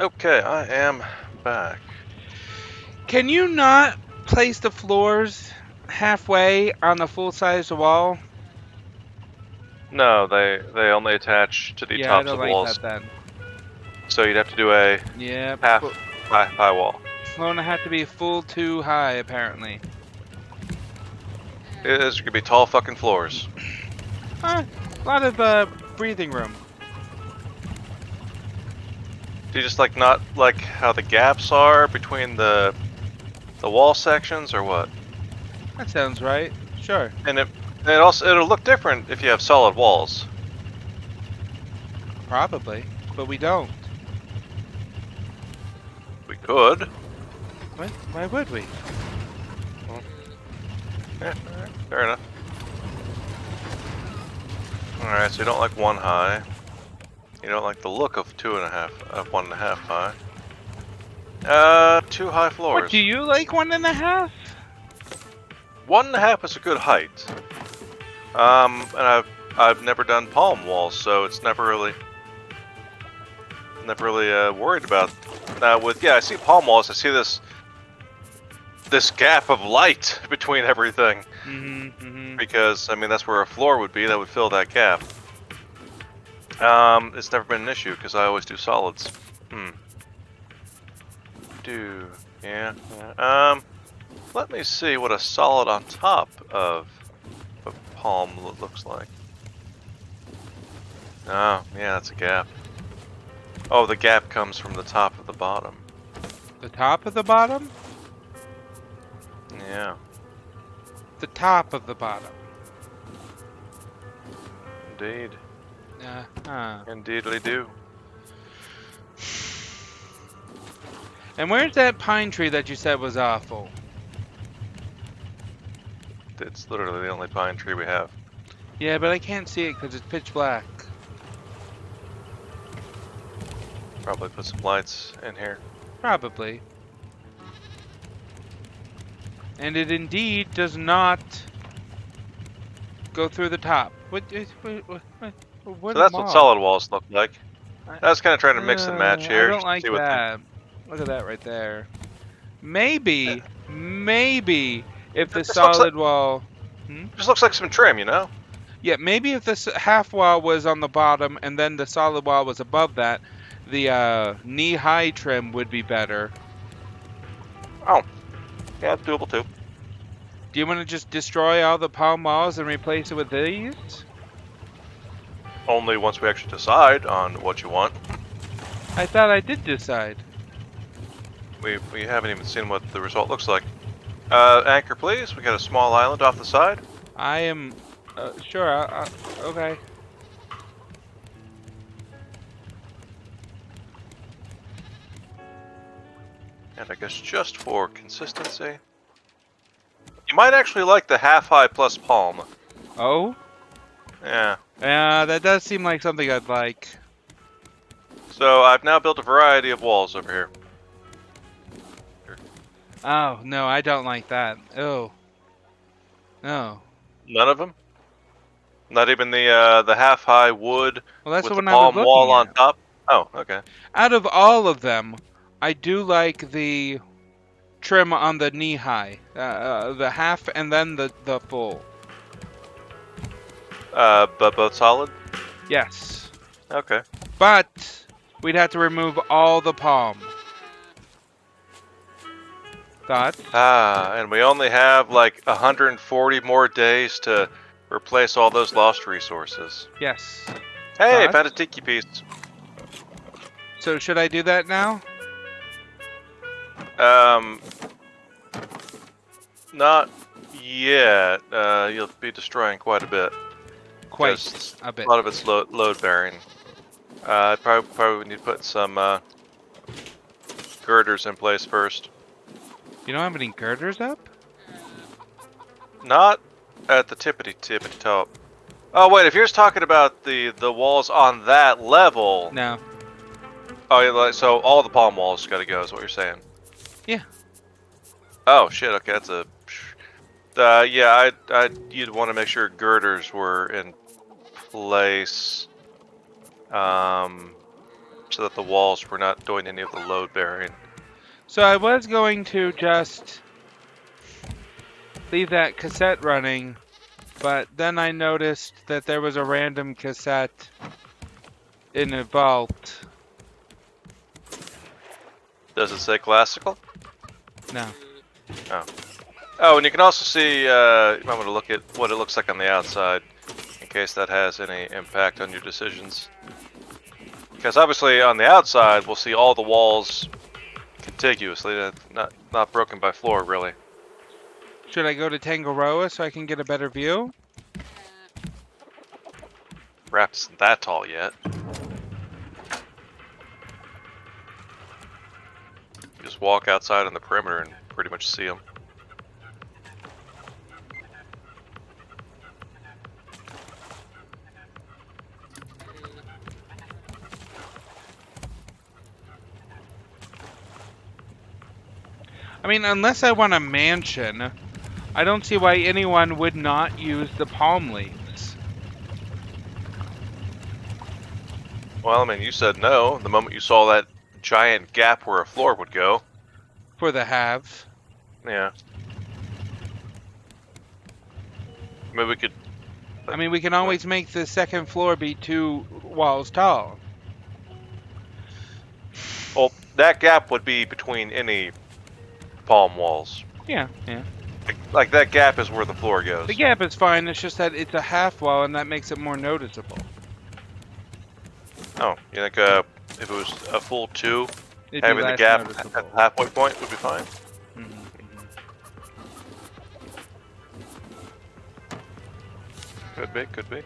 Okay, I am back. Can you not place the floors halfway on the full-size wall? No, they only attach to the Yeah, I tops don't of like walls, that then. so you'd have to do a Yeah, half high wall. gonna have to be full too high apparently. It's gonna be tall fucking floors. A lot of breathing room. Do you just like not like how the gaps are between the wall sections, or what? That sounds right. Sure. And it'll look different if you have solid walls. Probably, but we don't. We could. What? Why would we? Yeah, alright, fair enough. Alright, so you don't like one high. You don't like the look of 1.5 high. Two high What, floors. do you like 1.5? 1.5 is a good height. And I've never done palm walls, so it's never really worried about. Now I see palm walls. I see this gap of light between everything. Because I mean that's where a floor would be that would fill that gap. It's never been an issue because I always do solids. Yeah. Let me see what a solid on top of a palm looks like. Oh, yeah, that's a gap. Oh, the gap comes from the top of the bottom. The top of the bottom? Yeah. The top of the bottom. Indeed. Huh. Indeedly do. And where's that pine tree that you said was awful? It's literally the only pine tree we have. Yeah, but I can't see it because it's pitch black. Probably put some lights in here. Probably. And it indeed does not go through the top. What So that's what solid walls look like. I was kind of trying to mix and match I here. don't like See what that. Look at that right there. Maybe if the It just looks like solid wall... just looks like some trim, you know? Yeah, maybe if this half wall was on the bottom and then the solid wall was above that, the knee-high trim would be better. Oh, yeah, it's doable too. Do you want to just destroy all the palm walls and replace it with these? Only once we actually decide on what you want. I thought I did decide. We haven't even seen what the result looks like. Anchor, please. We got a small island off the side. I am... sure, okay. And I guess just for consistency, you might actually like the half-high plus palm. Oh? Yeah. Yeah, that does seem like something I'd like. So I've now built a variety of walls over here. Oh, no, I don't like that. Oh. No. None of them? Not even the half-high wood Well, that's with the the one I was palm wall looking on at. top? Oh, okay. Out of all of them, I do like the trim on the knee-high. The half and then the full. But both solid? Yes. Okay. But we'd have to remove all the palm. Thoughts? And we only have like 140 more days to replace all those lost resources. Yes. Hey, Thoughts? found a tiki piece. So should I do that now? Not yet. You'll be destroying quite a bit. Quite a bit. A lot of it's load bearing. Probably need to put some girders in place first. You don't have any girders up? Not at the tippity top. Oh wait, if you're just talking about the walls on that level. No. Oh, yeah, so all the palm walls got to go, is what you're saying? Yeah. Oh shit. Okay, that's a. Yeah, you'd want to make sure girders were in place. so that the walls were not doing any of the load bearing. So I was going to just leave that cassette running, but then I noticed that there was a random cassette in a vault. Does it say classical? No. Oh. Oh, and you can also see, you might want to look at what it looks like on the outside, in case that has any impact on your decisions. Because obviously on the outside, we'll see all the walls contiguously, not broken by floor, really. Should I go to Tangaroa so I can get a better view? Raft isn't that tall yet. You just walk outside on the perimeter and pretty much see them. I mean, unless I want a mansion, I don't see why anyone would not use the palm leaves. Well, I mean, you said no the moment you saw that giant gap where a floor would go. For the halves. Yeah. I mean, we could... I mean, we can always make the second floor be 2 walls tall. Well, that gap would be between any palm walls. Yeah, yeah. Like that gap is where the floor goes. The gap is fine, it's just that it's a half wall and that makes it more noticeable. Oh, you think if it was a full 2, It'd be having the less gap noticeable. at the halfway point would be fine? Mhm. Could be, could be.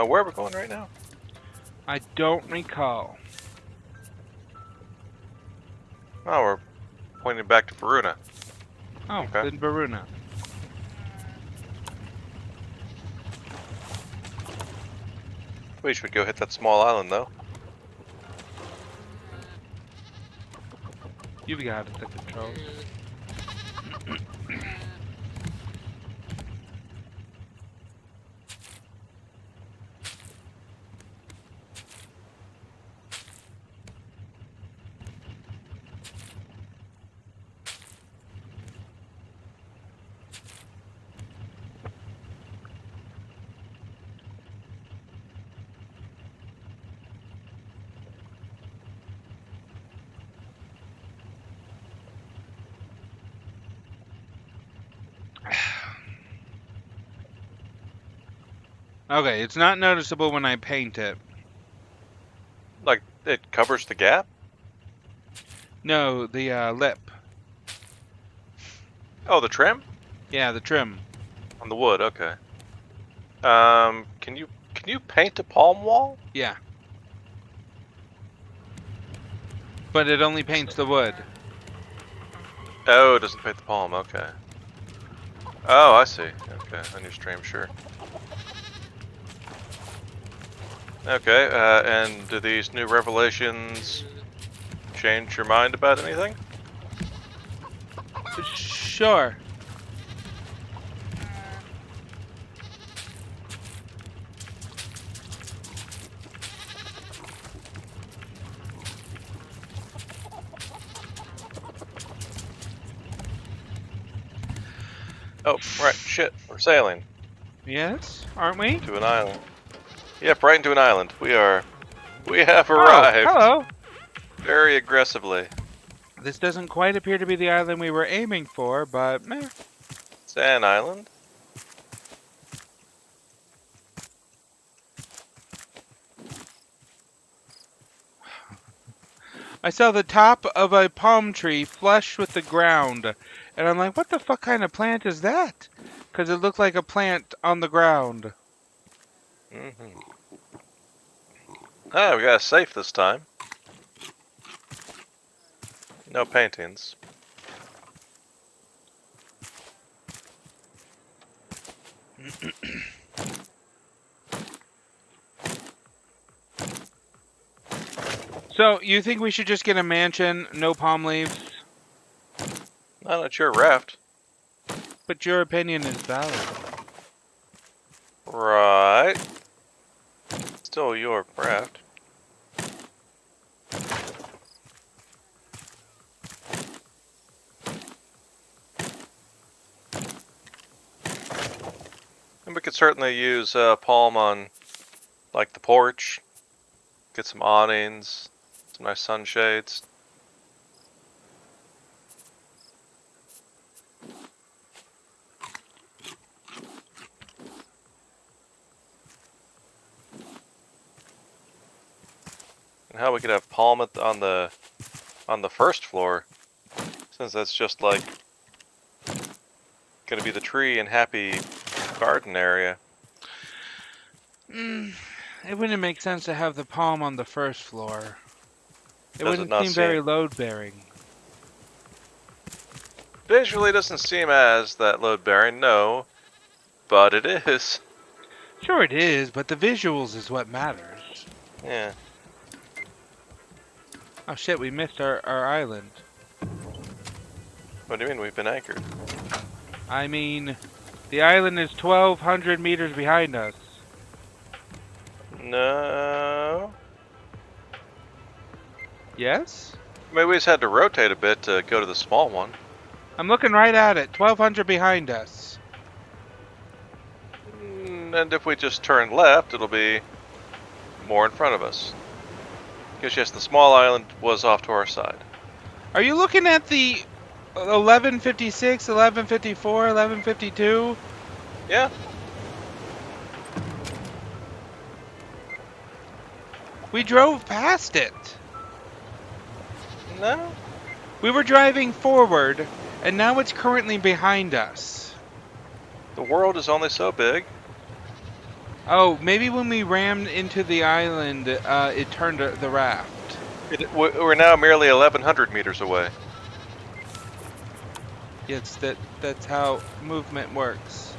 Where are we going right now? I don't recall. Oh, we're pointing back to Varuna. Oh, Okay. then Varuna. We should go hit that small island, though. You've got it, the controls. Okay, it's not noticeable when I paint it. Like, it covers the gap? No, the lip. Oh, the trim? Yeah, the trim. On the wood, okay. Can you paint a palm wall? Yeah. But it only paints the wood. Oh, it doesn't paint the palm, okay. Oh, I see. Okay, on your stream, sure. Okay, and do these new revelations change your mind about anything? Sure. Oh, right, shit, we're sailing Yes, aren't we? to an island. Yep, right into an island. We have arrived. Oh, hello. Very aggressively. This doesn't quite appear to be the island we were aiming for, but meh. It's an island. I saw the top of a palm tree flush with the ground, and I'm like, what the fuck kind of plant is that? Because it looked like a plant on the ground. Mm-hmm. Ah, we got a safe this time. No paintings. So, you think we should just get a mansion, no palm leaves? Not at your raft. But your opinion is valid. Right. Still your raft. And we could certainly use palm on, like, the porch. Get some awnings, some nice sunshades. And how we could have palm on the first floor, since that's just like gonna be the tree and happy garden area. It wouldn't make sense to have the palm on the first floor. It Does it wouldn't not seem very load-bearing. Visually doesn't seem as that load-bearing, no, but it is. Sure it is, but the visuals is what matters. Yeah. Oh shit, we missed our island. What do you mean we've been anchored? I mean, the island is 1,200 meters behind us. No. Yes? Maybe we just had to rotate a bit to go to the small one. I'm looking right at it. 1,200 behind us. And if we just turn left, it'll be more in front of us. Because yes, the small island was off to our side. Are you looking at the 1156, 1154, 1152? Yeah. We drove past it. No. We were driving forward, and now it's currently behind us. The world is only so big. Oh, maybe when we rammed into the island, it turned the raft. We're now merely 1,100 meters away. Yes, that's how movement works.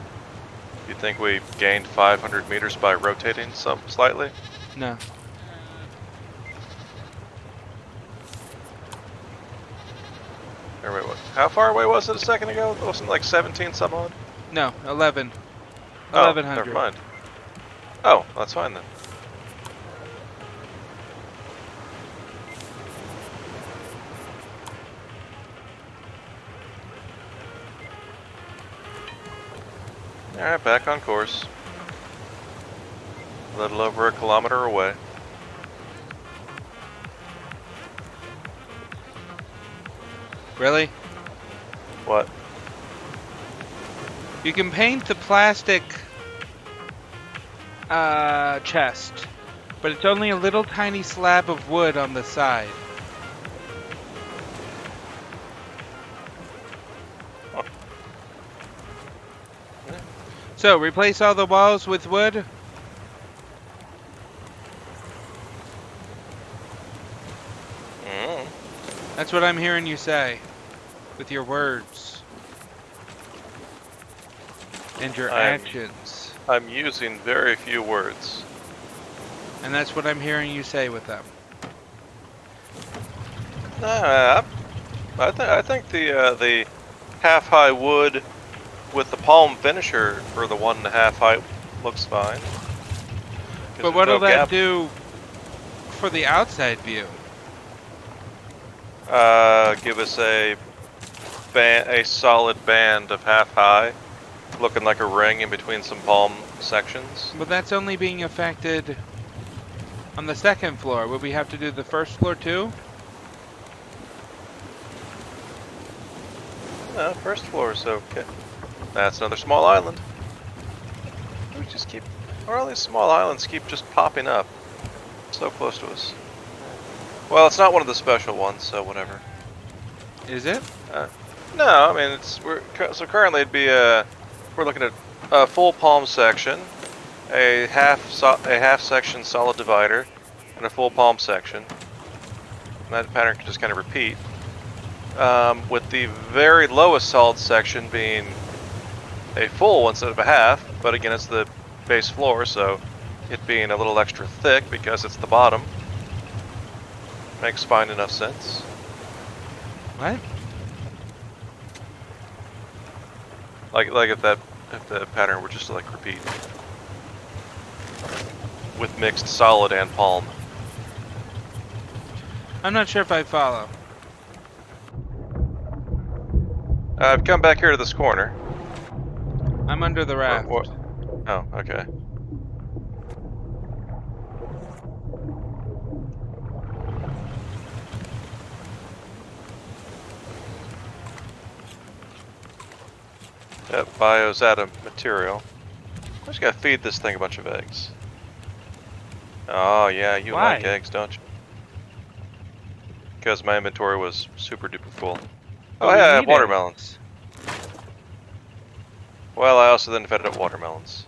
You think we gained 500 meters by rotating slightly? No. Or wait, what? How far away was it a second ago? Wasn't it like 17 some odd? No, 11. Oh, 1,100. never mind. Oh, that's fine then. Alright, back on course. A little over a kilometer away. Really? What? You can paint the plastic chest, but it's only a little tiny slab of wood on the side. Huh. So, replace all the walls with wood? Mm. That's what I'm hearing you say, with your words. And your actions. I'm using very few words. And that's what I'm hearing you say with them. I think the half-high wood with the palm finisher for the 1.5 height looks fine. But what'll that do for the outside view? Give us a solid band of half-high, looking like a ring in between some palm sections. But that's only being affected on the second floor. Would we have to do the first floor too? No, first floor is okay. That's another small island. We just keep, or all these small islands keep just popping up, so close to us. Well, it's not one of the special ones, so whatever. Is it? No, I mean so currently it'd be we're looking at a full palm section, a half section solid divider, and a full palm section. And that pattern can just kind of repeat. With the very lowest solid section being a full instead of a half, but again, it's the base floor, so it being a little extra thick because it's the bottom makes fine enough sense. What? Like if the pattern were just to like repeat with mixed solid and palm. I'm not sure if I follow. I've come back here to this corner. I'm under the raft. Oh, okay. Yep, bio's out of material. I just gotta feed this thing a bunch of eggs. Oh yeah, you Why? like eggs, don't you? Because my inventory was super duper full. But Oh we yeah, I have need watermelons. Well, I also then fed it up watermelons.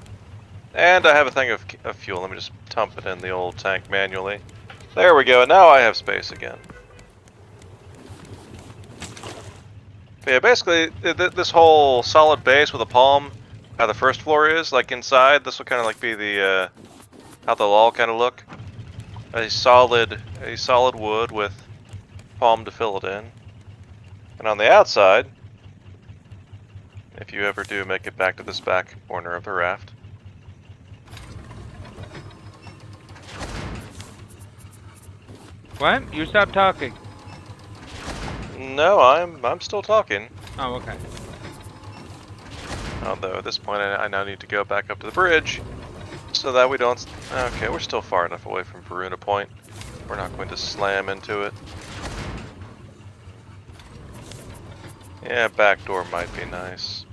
And I have a thing of fuel. Let me just dump it in the old tank manually. There we go, now I have space again. But yeah, basically, this whole solid base with a palm, how the first floor is, like inside, this will kind of like be the, how they'll all kind of look. A solid wood with palm to fill it in. And on the outside, if you ever do make it back to this back corner of the raft. What? You stopped talking. No, I'm still talking. Oh, okay. Although at this point I now need to go back up to the bridge so that we don't... Okay, we're still far enough away from Varuna Point. We're not going to slam into it. Yeah, back door might be nice.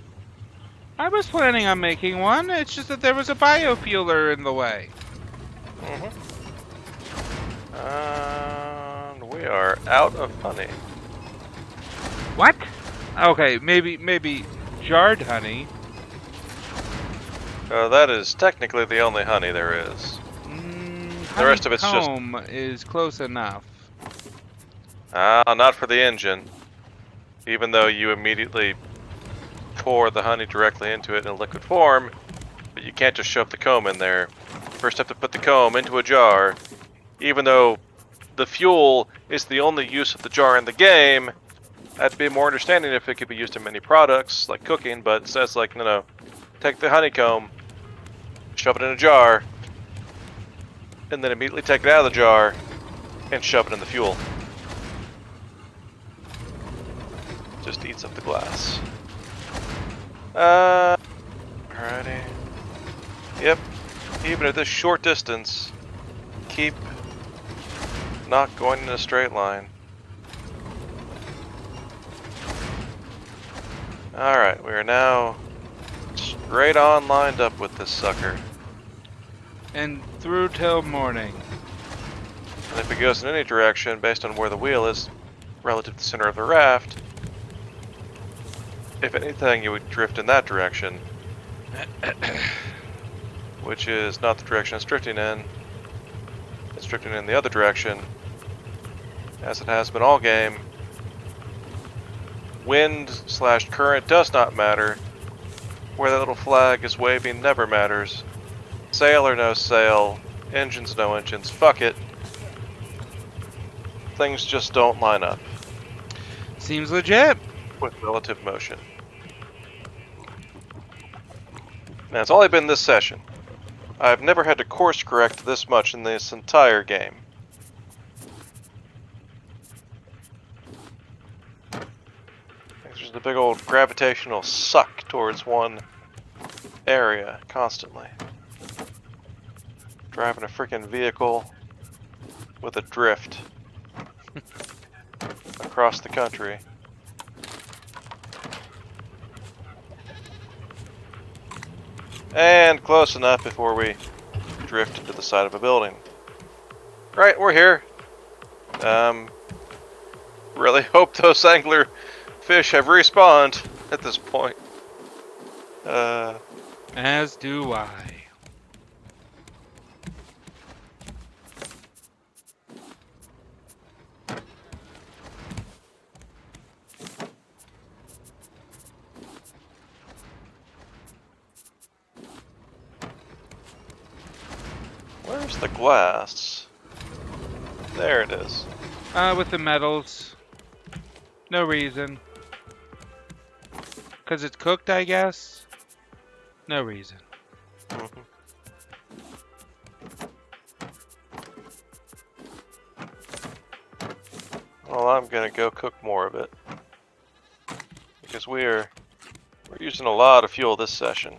I was planning on making one. It's just that there was a biofueler in the way. And we are out of honey. What? Okay, maybe jarred honey. That is technically the only honey there is. The rest of it's just... Honeycomb is close enough. Not for the engine. Even though you immediately pour the honey directly into it in a liquid form, but you can't just shove the comb in there. First have to put the comb into a jar. Even though the fuel is the only use of the jar in the game, I'd be more understanding if it could be used in many products, like cooking, but it says like, no, take the honeycomb, shove it in a jar, and then immediately take it out of the jar and shove it in the fuel. Just eats up the glass. Alrighty. Yep. Even at this short distance, keep not going in a straight line. Alright, we are now straight on lined up with this sucker. And through till morning. And if it goes in any direction based on where the wheel is relative to the center of the raft, if anything, you would drift in that direction. Which is not the direction it's drifting in. It's drifting in the other direction, as it has been all game. Wind/current does not matter. Where that little flag is waving never matters. Sail or no sail, engines no engines, fuck it. Things just don't line up. Seems legit. With relative motion. Now, it's only been this session. I've never had to course correct this much in this entire game. There's just a big old gravitational suck towards one area constantly. Driving a freaking vehicle with a drift across the country. And close enough before we drift into the side of a building. Right, we're here. Really hope those angler fish have respawned at this point. As do I. Where's the glass? There it is. With the metals. No reason. 'Cause it's cooked, I guess? No reason. Mm-hmm. Well, I'm gonna go cook more of it. Because we're using a lot of fuel this session.